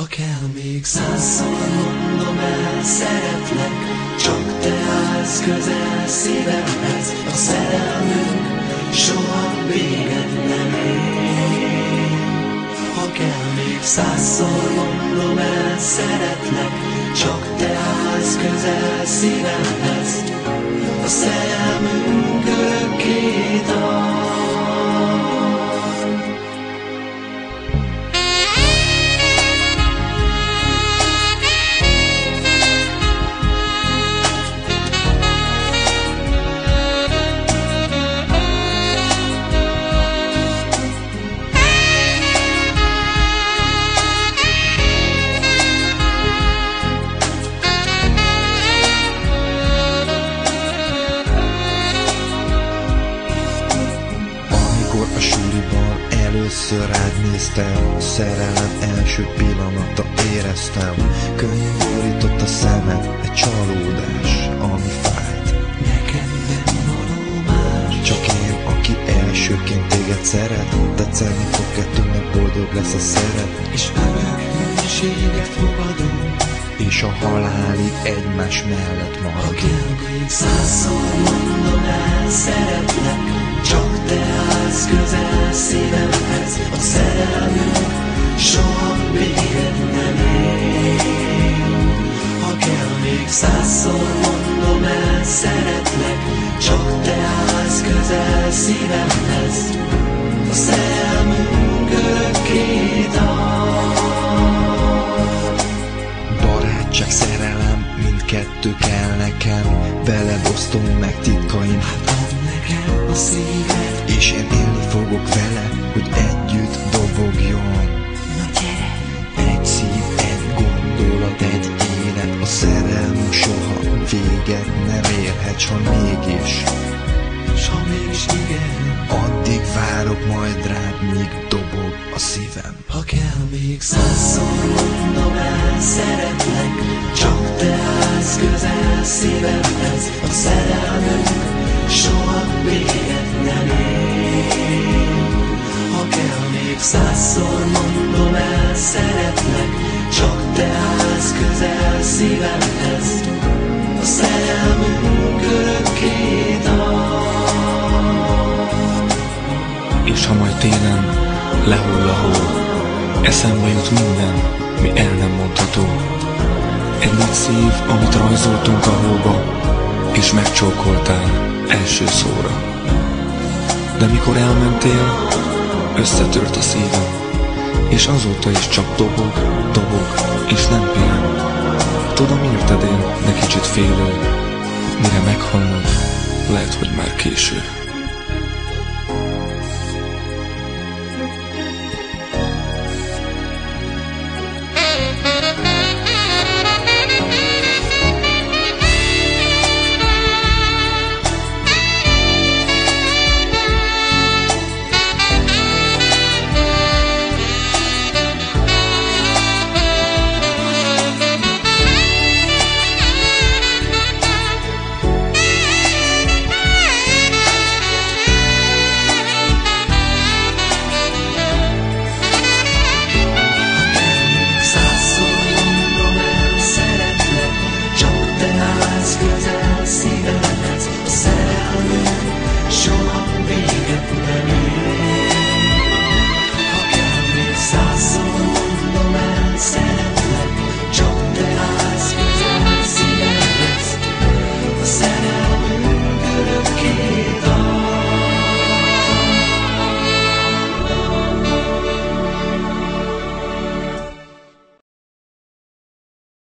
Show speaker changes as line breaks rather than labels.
Ha kell, még 100-szor mondom el, szeretlek, csak te állsz közel szívemhez. A szerelmünk soha véget nem ér. Ha kell, még 100-szor mondom el, szeretlek, csak te állsz közel szívemhez. A szerelmünk örökké tart.
A suliban először rád néztem, szerelem első pillanata éreztem. Könnyű borított a szemed, egy csalódás, ami fájt.
Nekem nem való más,
csak én, aki elsőként téged szeret. Tetszeni fog kettőnek, boldog lesz a szeret.
és örök hűséget fogadom.
És a halálig egymás mellett
Ha
maradunk.
kell, még 100-szor mondom el, szeretlek, csak te állsz közel szívemhez. A szerelmünk soha véget nem ér. Ha kell, még 100-szor mondom el, szeretlek, csak te állsz közel szívemhez. A szerelmünk örökké tart.
Barátság, szerelem, mindkettő kell nekem. Veled osztom meg titkaim,
Add nekem a szíved,
és én élni fogok vele, hogy együtt dobogjon.
na gyere!
Egy szív, egy gondolat, egy élet. A szerelmünk soha véget nem érhet, s ha mégis,
S ha mégis igen,
addig várok majd rád, míg dobog a szívem.
ha kell, még 100-szor mondom el, szeretlek, csak te állsz közel szívemhez. A szerelmünk soha véget nem ér. Ha kell, még 100-szor mondom el, szeretlek, csak te állsz közel szívemhez. A szerelmünk örökké tart.
És ha majd télen lehull a hó, eszembe jut minden, mi el nem mondható. Egy nagy szív, amit rajzoltunk a hóba, és megcsókoltál első szóra. De mikor elmentél, összetört a szívem, és azóta is csak dobog, dobog, és nem pihen. Tudom, érted én, de kicsit félő, mire meghallod, lehet, hogy már késő.